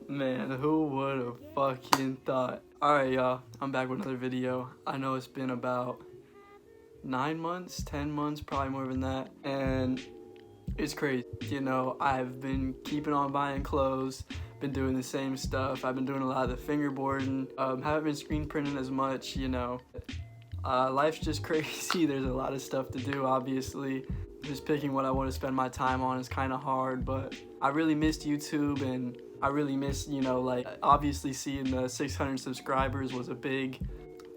Man, who would have fucking thought? Alright, y'all, I'm back with another video. I know it's been about 9 months, 10 months, probably more than that, and it's crazy. You know, I've been keeping on buying clothes, been doing the same stuff. I've been doing a lot of the fingerboarding, haven't been screen printing as much, you know. Life's just crazy. There's a lot of stuff to do, obviously. Just picking what I want to spend my time on is kind of hard, but I really missed YouTube, and I really miss, you know, like, obviously seeing the 600 subscribers was a big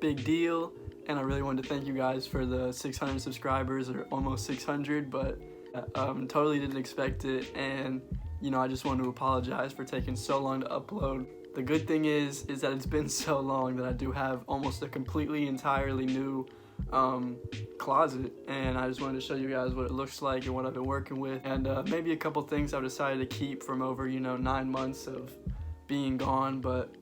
deal, and I really wanted to thank you guys for the 600 subscribers, or almost 600, but totally didn't expect it, and, you know, I just wanted to apologize for taking so long to upload. The good thing is that it's been so long that I do have almost a completely entirely new closet, and I just wanted to show you guys what it looks like and what I've been working with, and maybe a couple things I've decided to keep from over, you know, 9 months of being gone. But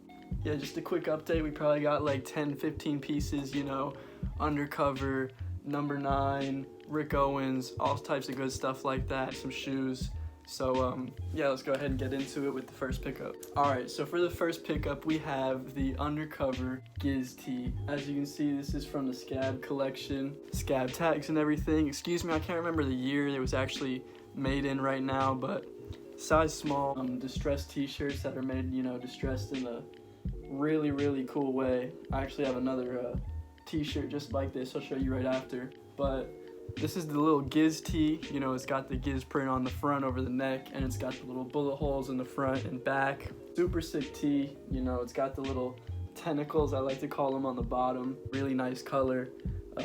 yeah, just a quick update. We probably got like 10-15 pieces, you know, Undercover, number 9, Rick Owens, all types of good stuff like that, some shoes. So yeah, let's go ahead and get into it with the first pickup. Alright, so for the first pickup we have the Undercover Giz tee. As you can see, this is from the Scab collection. Scab tags and everything. Excuse me, I can't remember the year it was actually made in right now, but size small, distressed t-shirts that are made, you know, distressed in a really cool way. I actually have another t-shirt just like this I'll show you right after, but this is the little Giz tee. You know, it's got the Giz print on the front over the neck, and it's got the little bullet holes in the front and back. Super sick tee. You know, it's got the little tentacles, I like to call them, on the bottom. Really nice color.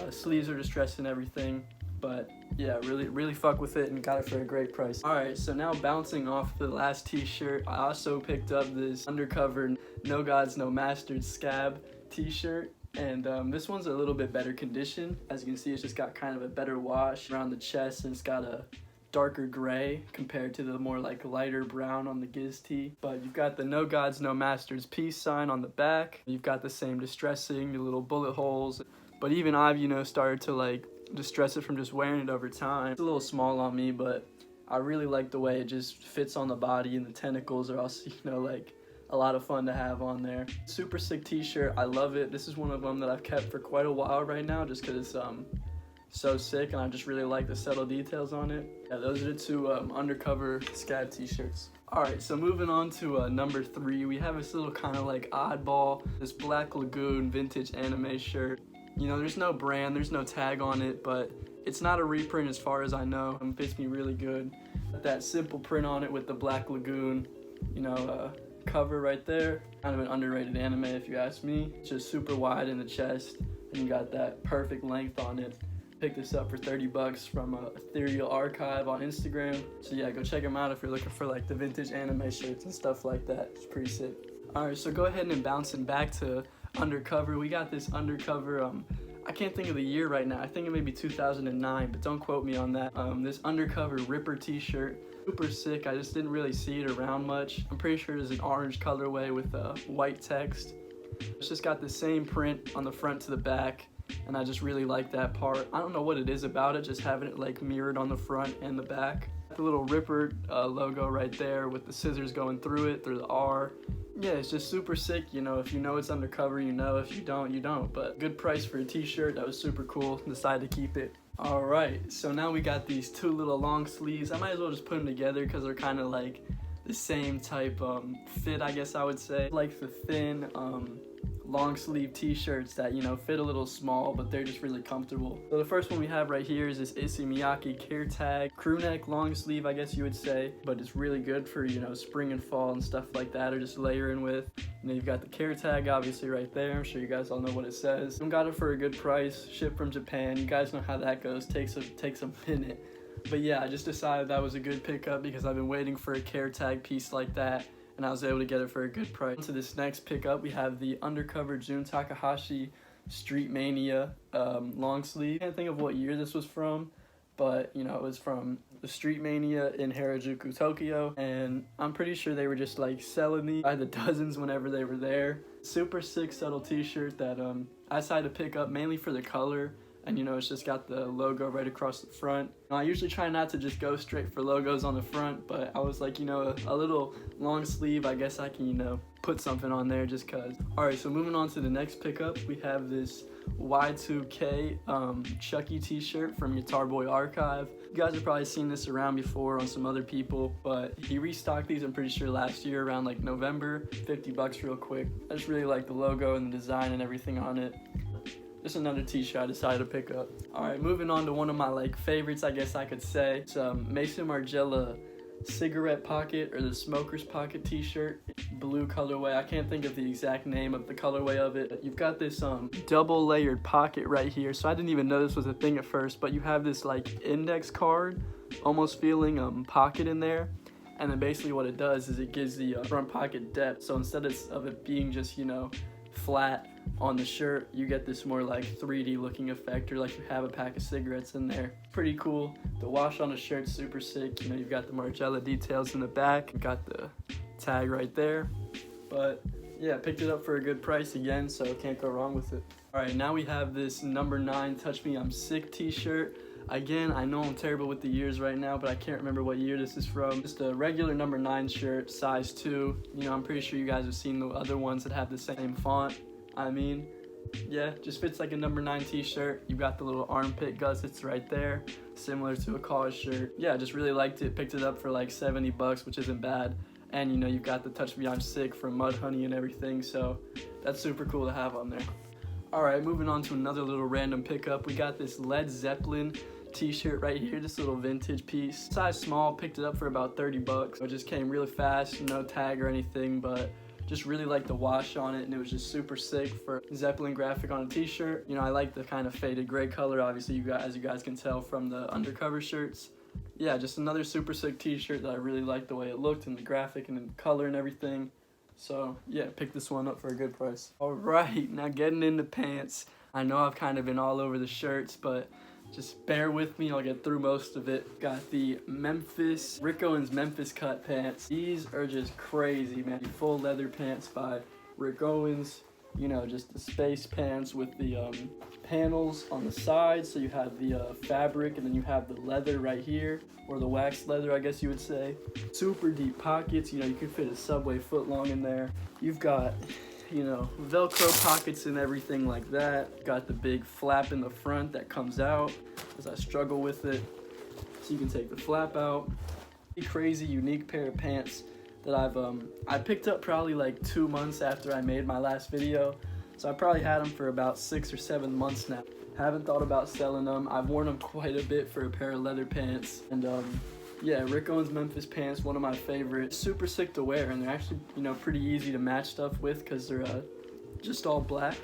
Sleeves are distressed and everything, but yeah, really fuck with it and got it for a great price. Alright, so now bouncing off the last t-shirt, I also picked up this Undercover No Gods No Masters Scab t-shirt. And this one's a little bit better condition. As you can see, it's just got kind of a better wash around the chest, and it's got a darker gray compared to the more like lighter brown on the Giz tee. But you've got the No Gods No Masters peace sign on the back. You've got the same distressing, the little bullet holes. But even I've, you know, started to like distress it from just wearing it over time. It's a little small on me, but I really like the way it just fits on the body, and the tentacles are also, you know, like a lot of fun to have on there. Super sick t-shirt, I love it. This is one of them that I've kept for quite a while right now, just because it's so sick, and I just really like the subtle details on it. Yeah, those are the two Undercover Scab t-shirts. Alright, so moving on to number 3, we have this little kind of like oddball, this Black Lagoon vintage anime shirt. You know, there's no brand, there's no tag on it, but it's not a reprint as far as I know. It fits me really good. That simple print on it with the Black Lagoon, you know, cover right there. Kind of an underrated anime if you ask me. It's just super wide in the chest, and you got that perfect length on it. Picked this up for 30 bucks from Ethereal Archive on Instagram. So yeah, go check them out if you're looking for like the vintage anime shirts and stuff like that. It's pretty sick. Alright, so go ahead and bouncing back to Undercover. We got this Undercover, I can't think of the year right now. I think it may be 2009, but don't quote me on that. This Undercover Ripper t-shirt. Super sick. I just didn't really see it around much. I'm pretty sure it's an orange colorway with white text. It's just got the same print on the front to the back, and I just really like that part. I don't know what it is about it, just having it like mirrored on the front and the back. The little Ripper logo right there with the scissors going through the R. Yeah, it's just super sick. You know, if you know it's Undercover, you know. If you don't, you don't. But good price for a t-shirt. That was super cool. Decided to keep it. Alright, so now we got these two little long sleeves. I might as well just put them together because they're kind of like the same type fit, I guess I would say. Like the thin long sleeve t-shirts that, you know, fit a little small, but they're just really comfortable. So the first one we have right here is this Issey Miyake Care Tag crew neck long sleeve, I guess you would say, but it's really good for, you know, spring and fall and stuff like that, or just layering with. And then you've got the Care Tag obviously right there. I'm sure you guys all know what it says. I got it for a good price, shipped from Japan. You guys know how that goes. Takes a minute. But yeah, I just decided that was a good pickup because I've been waiting for a Care Tag piece like that, and I was able to get it for a good price. To this next pickup, we have the Undercover Jun Takahashi Street Mania long sleeve. I can't think of what year this was from, but you know, it was from the Street Mania in Harajuku, Tokyo, and I'm pretty sure they were just like selling these by the dozens whenever they were there. Super sick, subtle t-shirt that I decided to pick up mainly for the color. and you know, it's just got the logo right across the front. I usually try not to just go straight for logos on the front, but I was like, you know, a little long sleeve, I guess I can, you know, put something on there just cause. Alright, so moving on to the next pickup, we have this Y2K Chucky t-shirt from Guitar Boy Archive. You guys have probably seen this around before on some other people, but he restocked these, I'm pretty sure, last year around like November. $50 real quick. I just really like the logo and the design and everything on it. Just another t-shirt I decided to pick up. Alright, moving on to one of my like favorites, I guess I could say. It's Mason Margiela cigarette pocket or the smoker's pocket t-shirt, blue colorway. I can't think of the exact name of the colorway of it. You've got this double layered pocket right here, so I didn't even know this was a thing at first, but you have this like index card almost feeling pocket in there, and then basically what it does is it gives the front pocket depth. So instead of it being just, you know, flat on the shirt, you get this more like 3D looking effect, or like you have a pack of cigarettes in there. Pretty cool. The wash on the shirt's super sick. You know, you've got the Margiela details in the back, you got the tag right there. But yeah, picked it up for a good price again, so can't go wrong with it. Alright, now we have this number 9 Touch Me I'm Sick t-shirt. Again, I know I'm terrible with the years right now, but I can't remember what year this is from. Just a regular number 9 shirt, size 2. You know, I'm pretty sure you guys have seen the other ones that have the same font. I mean, yeah, just fits like a number 9 t-shirt. You've got the little armpit gussets right there, similar to a college shirt. Yeah, just really liked it. Picked it up for like $70, which isn't bad. And you know, you've got the Touch Me I'm Sick from Mudhoney and everything, so that's super cool to have on there. Alright, moving on to another little random pickup. We got this Led Zeppelin t-shirt right here, this little vintage piece. Size small, picked it up for about $30. It just came really fast, no tag or anything, but just really like the wash on it, and it was just super sick for Zeppelin graphic on a t-shirt. You know, I like the kind of faded gray color, obviously, as you guys can tell from the Undercover shirts. Yeah, just another super sick t-shirt that I really liked the way it looked and the graphic and the color and everything. So yeah, picked this one up for a good price. Alright, now getting into pants. I know I've kind of been all over the shirts, but just bear with me, I'll get through most of it. Got the Rick Owens Memphis cut pants. These are just crazy, man. Full leather pants by Rick Owens. You know, just the space pants with the panels on the sides. So you have the fabric, and then you have the leather right here, or the waxed leather, I guess you would say. Super deep pockets. You know, you can fit a Subway footlong in there. You've got, you know, Velcro pockets and everything like that. Got the big flap in the front that comes out, as I struggle with it. So you can take the flap out. Crazy, unique pair of pants that I picked up probably like 2 months after I made my last video. So I probably had them for about 6 or 7 months now. Haven't thought about selling them. I've worn them quite a bit for a pair of leather pants. And yeah, Rick Owens Memphis pants, one of my favorites. Super sick to wear, and they're actually, you know, pretty easy to match stuff with because they're just all black.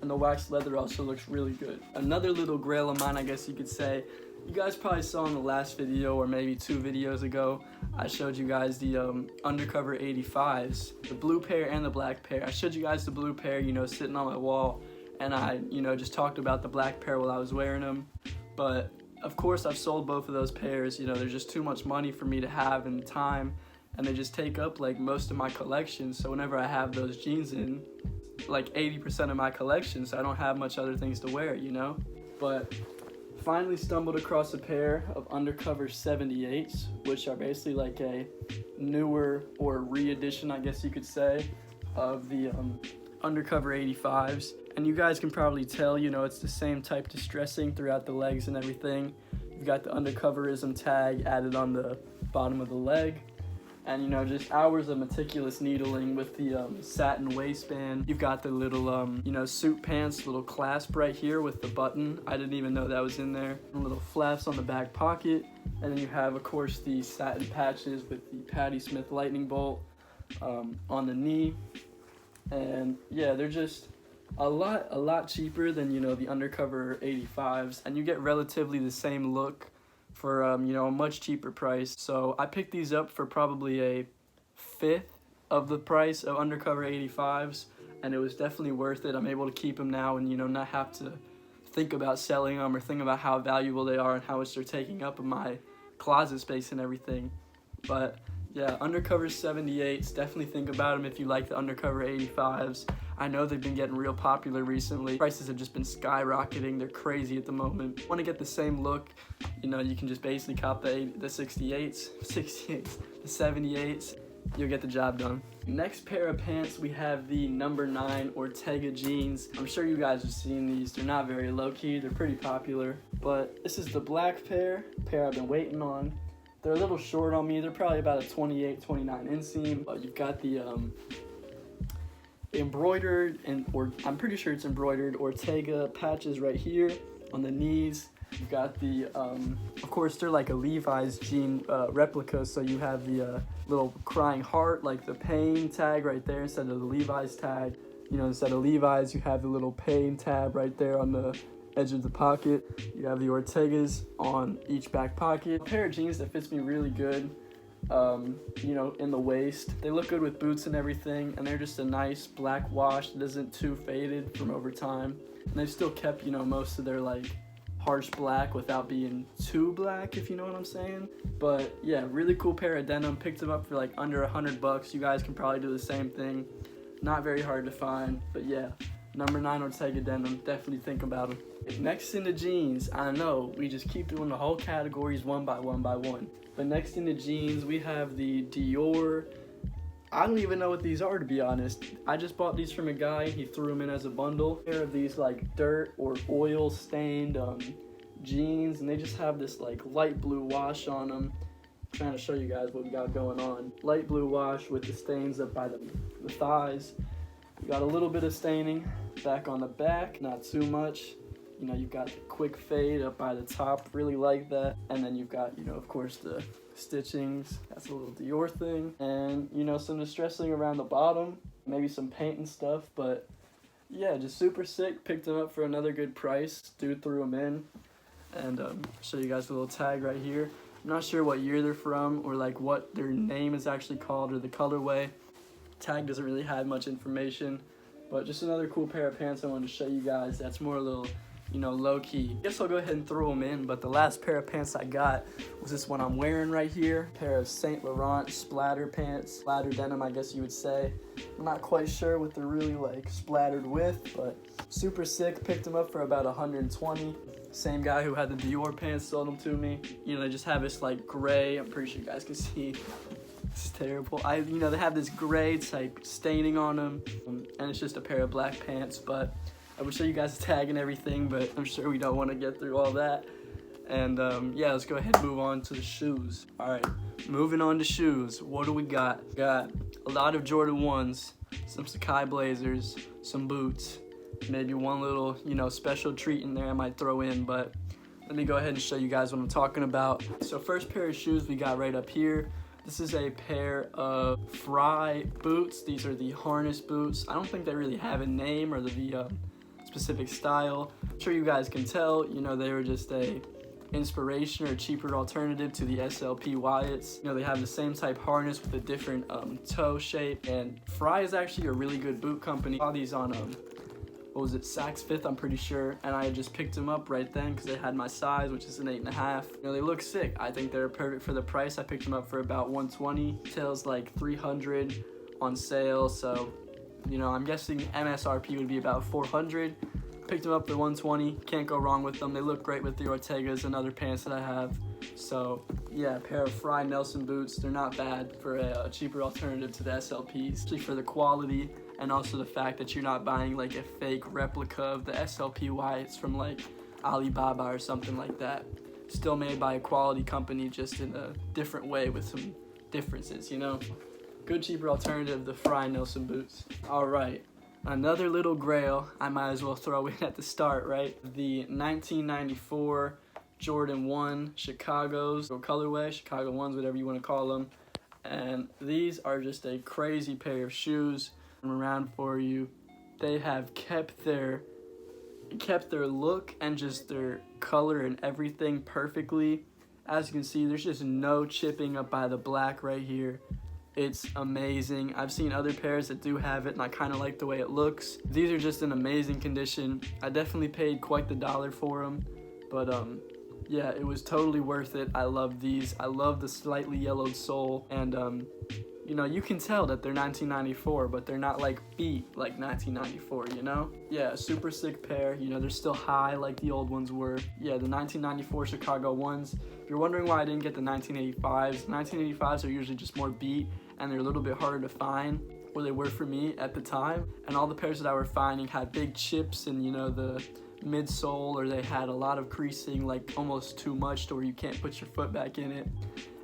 And the waxed leather also looks really good. Another little grail of mine, I guess you could say. You guys probably saw in the last video, or maybe 2 videos ago, I showed you guys the Undercover 85s, the blue pair and the black pair. I showed you guys the blue pair, you know, sitting on my wall, and I, you know, just talked about the black pair while I was wearing them. But of course, I've sold both of those pairs. You know, there's just too much money for me to have and time, and they just take up like most of my collection. So whenever I have those jeans in, like 80% of my collection, so I don't have much other things to wear, you know. But finally stumbled across a pair of Undercover 78s, which are basically like a newer or re-edition, I guess you could say, of the Undercover 85s. And you guys can probably tell, you know, it's the same type distressing throughout the legs and everything. You've got the Undercoverism tag added on the bottom of the leg. And, you know, just hours of meticulous needling with the satin waistband. You've got the little, you know, suit pants, little clasp right here with the button. I didn't even know that was in there. And little flaps on the back pocket. And then you have, of course, the satin patches with the Patti Smith lightning bolt on the knee. And, yeah, they're just a lot cheaper than, you know, the Undercover 85s. And you get relatively the same look for you know, a much cheaper price. So I picked these up for probably a 1/5 of the price of Undercover 85s, and it was definitely worth it. I'm able to keep them now and, you know, not have to think about selling them or think about how valuable they are and how much they're taking up of my closet space and everything. But yeah, Undercover 78s, definitely think about them if you like the Undercover 85s. I know they've been getting real popular recently. Prices have just been skyrocketing. They're crazy at the moment. Want to get the same look, you know, you can just basically cop the 68s, the 78s. You'll get the job done. Next pair of pants, we have the number 9 Ortega Jeans. I'm sure you guys have seen these. They're not very low-key. They're pretty popular. But this is the black pair I've been waiting on. They're a little short on me. They're probably about a 28, 29 inseam. But you've got the embroidered, or I'm pretty sure it's embroidered, Ortega patches right here on the knees. You've got the, of course, they're like a Levi's jean replica, so you have the little crying heart, like the pain tag right there instead of the Levi's tag. You know, instead of Levi's, you have the little pain tab right there on the edge of the pocket. You have the Ortegas on each back pocket. A pair of jeans that fits me really good, you know, in the waist. They look good with boots and everything, and they're just a nice black wash that isn't too faded from over time. And they've still kept, you know, most of their like harsh black without being too black, if you know what I'm saying. But yeah, really cool pair of denim. Picked them up for like under $100. You guys can probably do the same thing. Not very hard to find, but yeah, number 9 Ortega denim, definitely think about them. Next in the jeans, I know we just keep doing the whole categories one by one. But next in the jeans, we have the Dior. I don't even know what these are, to be honest. I just bought these from a guy. He threw them in as a bundle. A pair of these like dirt or oil stained jeans, and they just have this like light blue wash on them. I'm trying to show you guys what we got going on. Light blue wash with the stains up by the thighs. We got a little bit of staining back on the back, not too much. You know, you've got the quick fade up by the top, really like that. And then you've got, you know, of course, the stitchings. That's a little Dior thing. And, you know, some distressing around the bottom, maybe some paint and stuff. But, yeah, just super sick. Picked them up for another good price. Dude threw them in. And show you guys the little tag right here. I'm not sure what year they're from or, like, what their name is actually called or the colorway. Tag doesn't really have much information. But just another cool pair of pants I wanted to show you guys. That's more a little, you know, low-key. Guess I'll go ahead and throw them in, but the last pair of pants I got was this one I'm wearing right here. A pair of St. Laurent splatter pants, splatter denim, I guess you would say. I'm not quite sure what they're really, like, splattered with, but super sick. Picked them up for about 120. Same guy who had the Dior pants sold them to me. You know, they just have this, like, gray, I'm pretty sure you guys can see. This is terrible. You know, they have this gray type staining on them, and it's just a pair of black pants, but I will show you guys the tag and everything, but I'm sure we don't want to get through all that. And yeah, let's go ahead and move on to the shoes. All right, moving on to shoes. What do we got? Got a lot of Jordan 1s, some Sakai Blazers, some boots, maybe one little, you know, special treat in there I might throw in, but let me go ahead and show you guys what I'm talking about. So first pair of shoes we got right up here. This is a pair of Frye Boots. These are the harness boots. I don't think they really have a name or the specific style. I'm sure you guys can tell, you know, they were just a inspiration or a cheaper alternative to the SLP Wyatts. You know, they have the same type harness with a different toe shape, and Frye is actually a really good boot company. I saw these on what was it, Saks Fifth, I'm pretty sure, and I just picked them up right then because they had my size, which is an 8.5. You know, they look sick. I think they're perfect for the price. I picked them up for about 120. Tails like 300 on sale, so, you know, I'm guessing MSRP would be about 400. Picked them up for 120. Can't go wrong with them. They look great with the Ortegas and other pants that I have. So, yeah, a pair of Frye Nelson boots. They're not bad for a cheaper alternative to the SLPs, especially for the quality. And also the fact that you're not buying like a fake replica of the SLP Wyatts from like Alibaba or something like that. Still made by a quality company, just in a different way with some differences, you know? Good cheaper alternative, the Frye Nelson boots. All right, another little grail I might as well throw in at the start, right? The 1994 Jordan 1 Chicago's, or colorway, Chicago 1s, whatever you want to call them. And these are just a crazy pair of shoes. Around for you. They have kept their look and just their color and everything perfectly. As you can see, there's just no chipping up by the black right here. It's amazing. I've seen other pairs that do have it, and I kind of like the way it looks. These are just in amazing condition. I definitely paid quite the dollar for them, but yeah, it was totally worth it. I love these. I love the slightly yellowed sole, and you know, you can tell that they're 1994, but they're not like beat like 1994, you know? Yeah, super sick pair. You know, they're still high like the old ones were. Yeah, the 1994 Chicago ones. If you're wondering why I didn't get the 1985s, 1985s are usually just more beat and they're a little bit harder to find, or they were for me at the time. And all the pairs that I were finding had big chips in, you know, the midsole, or they had a lot of creasing, like almost too much to where you can't put your foot back in it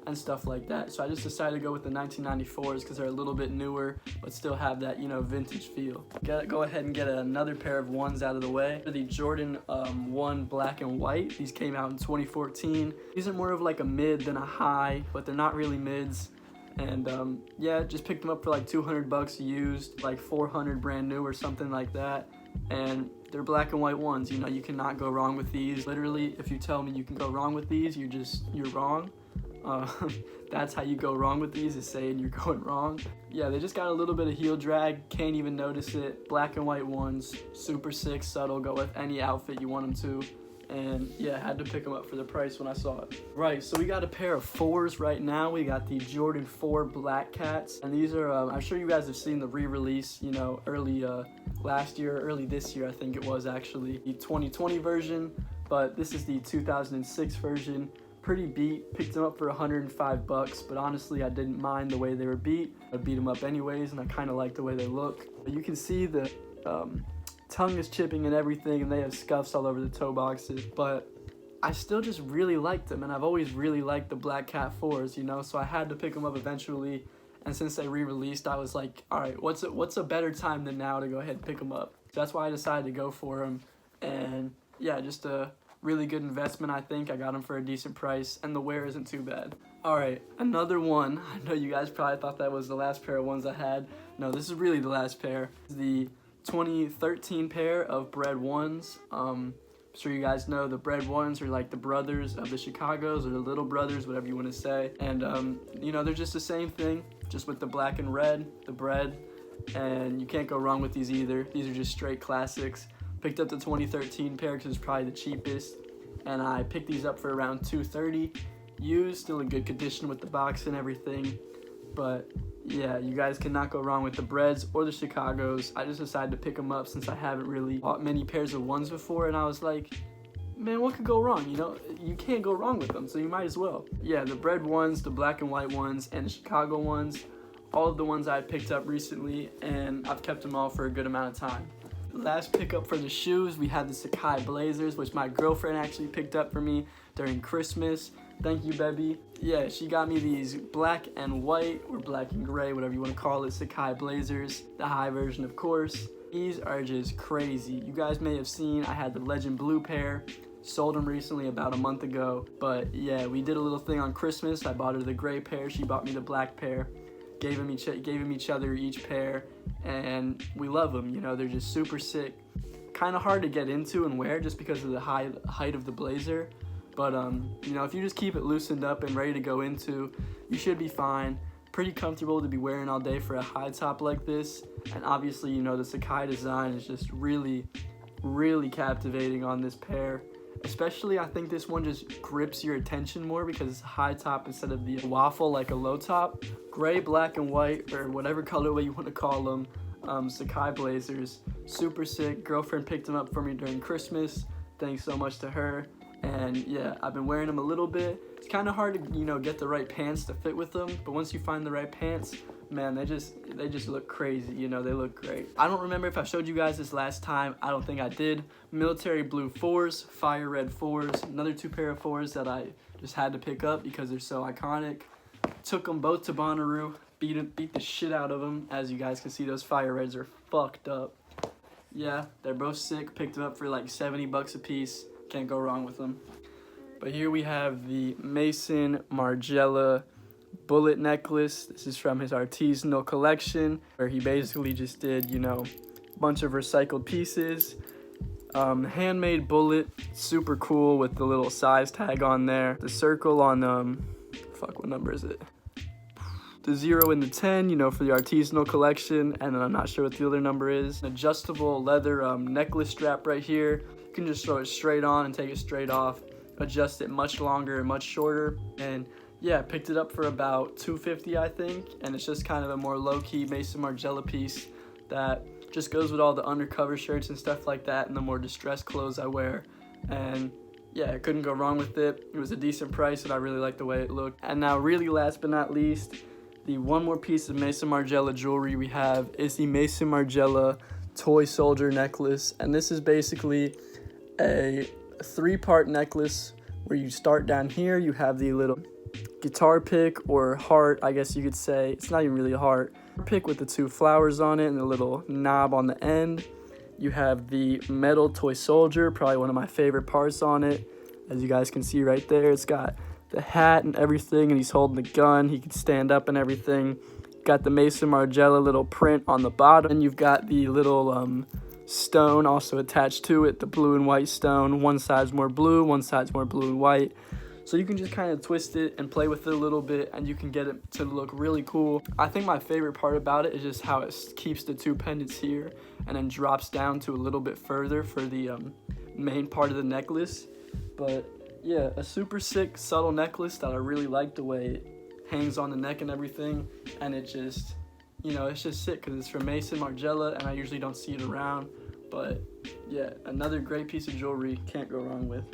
and stuff like that. So I just decided to go with the 1994s because they're a little bit newer but still have that, you know, vintage feel. Go ahead and get another pair of ones out of the way. The Jordan 1 black and white. These came out in 2014. These are more of like a mid than a high, but they're not really mids. And yeah, just picked them up for like $200 used, like $400 brand new or something like that. And they're black and white ones. You know, you cannot go wrong with these. Literally, if you tell me you can go wrong with these, you're wrong. That's how you go wrong with these, is saying you're going wrong. Yeah, they just got a little bit of heel drag, can't even notice it. Black and white ones, super sick, subtle, go with any outfit you want them to. And yeah, had to pick them up for the price when I saw it. Right, so we got a pair of 4s right now. We got the Jordan 4 Black Cats, and these are, I'm sure you guys have seen the re-release, you know, early last year, early this year, I think it was actually, the 2020 version, but this is the 2006 version. Pretty beat, picked them up for $105, but honestly I didn't mind the way they were beat. I beat them up anyways, and I kind of like the way they look. You can see the tongue is chipping and everything, and they have scuffs all over the toe boxes, but I still just really liked them, and I've always really liked the Black Cat 4s, you know, so I had to pick them up eventually. And since they re-released, I was like, all right, what's a better time than now to go ahead and pick them up? So that's why I decided to go for them. And yeah, just a really good investment, I think. I got them for a decent price, and the wear isn't too bad. All right, another one. I know you guys probably thought that was the last pair of ones I had. No, this is really the last pair. The 2013 pair of Bred 1s. I'm sure you guys know the Bred 1s are like the brothers of the Chicagos, or the little brothers, whatever you want to say. And you know, they're just the same thing, just with the black and red, the Bred, and you can't go wrong with these either. These are just straight classics. Picked up the 2013 pair because it's probably the cheapest, and I picked these up for around $230 used, still in good condition with the box and everything. But yeah, you guys cannot go wrong with the Breds or the Chicagos. I just decided to pick them up since I haven't really bought many pairs of 1s before, and I was like, man, what could go wrong? You know, you can't go wrong with them, so you might as well. Yeah, the Bred 1s, the black and white ones, and the Chicago ones, all of the ones I picked up recently, and I've kept them all for a good amount of time. Last pickup for the shoes, we had the Sakai Blazers, which my girlfriend actually picked up for me during Christmas. Thank you, baby. Yeah, she got me these black and white, or black and gray, whatever you want to call it, Sakai Blazers, the high version, of course. These are just crazy. You guys may have seen I had the Legend Blue pair, sold them recently about a month ago. But yeah, we did a little thing on Christmas. I bought her the gray pair, she bought me the black pair. Gave them each other each pair, and we love them. You know, they're just super sick. Kind of hard to get into and wear just because of the height of the blazer. But you know, if you just keep it loosened up and ready to go into, you should be fine. Pretty comfortable to be wearing all day for a high top like this. And obviously, you know, the Sakai design is just really, really captivating on this pair. Especially, I think this one just grips your attention more because it's a high top instead of the waffle like a low top. Gray, black, and white, or whatever colorway you want to call them, Sakai Blazers. Super sick. Girlfriend picked them up for me during Christmas. Thanks so much to her. And yeah, I've been wearing them a little bit. It's kind of hard to, you know, get the right pants to fit with them, but once you find the right pants, man, they just look crazy, you know, they look great. I don't remember if I showed you guys this last time. I don't think I did. Military blue 4s, fire red 4s, another 2 pair of 4s that I just had to pick up because they're so iconic. Took them both to Bonnaroo, beat the shit out of them. As you guys can see, those fire reds are fucked up. Yeah, they're both sick. Picked them up for like $70 a piece. Can't go wrong with them. But here we have the Mason Margiela bullet necklace. This is from his artisanal collection, where he basically just did, you know, a bunch of recycled pieces. Handmade bullet, super cool with the little size tag on there. The circle on, what number is it? The 0 and the 10, you know, for the artisanal collection, and then I'm not sure what the other number is. An adjustable leather necklace strap right here. You can just throw it straight on and take it straight off. Adjust it much longer and much shorter, and yeah, I picked it up for about $2.50, I think, and it's just kind of a more low-key Mason Margiela piece that just goes with all the undercover shirts and stuff like that and the more distressed clothes I wear. And yeah, I couldn't go wrong with it. It was a decent price and I really liked the way it looked. And now really last but not least, the one more piece of Mason Margiela jewelry we have is the Mason Margiela Toy Soldier necklace. And this is basically a 3-part necklace where you start down here, you have the little guitar pick or heart, I guess you could say. It's not even really a heart. Pick with the 2 flowers on it and the little knob on the end. You have the metal toy soldier, probably one of my favorite parts on it. As you guys can see right there, it's got the hat and everything, and he's holding the gun. He can stand up and everything. Got the Mason Margiela little print on the bottom, and you've got the little stone also attached to it, the blue and white stone. One side's more blue, one side's more blue and white. So you can just kind of twist it and play with it a little bit, and you can get it to look really cool. I think my favorite part about it is just how it keeps the 2 pendants here and then drops down to a little bit further for the main part of the necklace. But yeah, a super sick, subtle necklace that I really like the way it hangs on the neck and everything. And it just, you know, it's just sick because it's from Mason Margiela and I usually don't see it around. But yeah, another great piece of jewelry, can't go wrong with.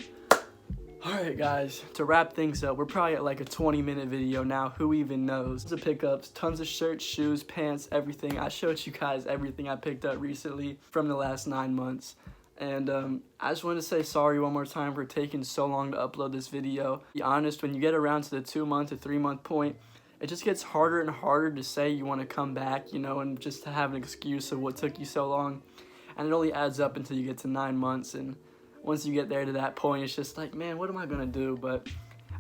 Alright guys, to wrap things up, we're probably at like a 20-minute video now, who even knows. Tons of pickups, tons of shirts, shoes, pants, everything. I showed you guys everything I picked up recently from the last 9 months. And I just wanted to say sorry one more time for taking so long to upload this video. To be honest, when you get around to the 2-month to 3-month point, it just gets harder and harder to say you want to come back, you know, and just to have an excuse of what took you so long. And it only adds up until you get to 9 months, and once you get there to that point, it's just like, man, what am I gonna do? But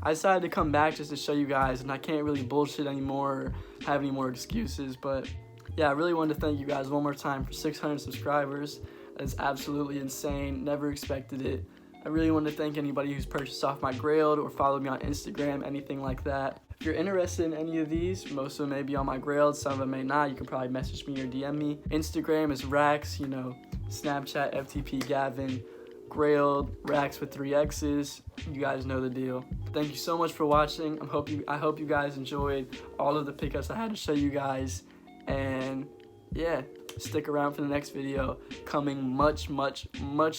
I decided to come back just to show you guys, and I can't really bullshit anymore or have any more excuses. But yeah, I really wanted to thank you guys one more time for 600 subscribers. That's absolutely insane. Never expected it. I really want to thank anybody who's purchased off my Grailed or followed me on Instagram, anything like that. If you're interested in any of these, most of them may be on my Grailed, some of them may not. You can probably message me or DM me. Instagram is Rax, you know, Snapchat, FTP Gavin, Grailed, Rax with 3 X's. You guys know the deal. Thank you so much for watching. I hope you guys enjoyed all of the pickups I had to show you guys. And yeah, stick around for the next video, coming much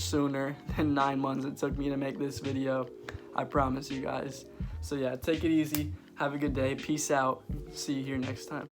sooner than 9 months it took me to make this video. I promise you guys. So yeah, take it easy. Have a good day. Peace out. See you here next time.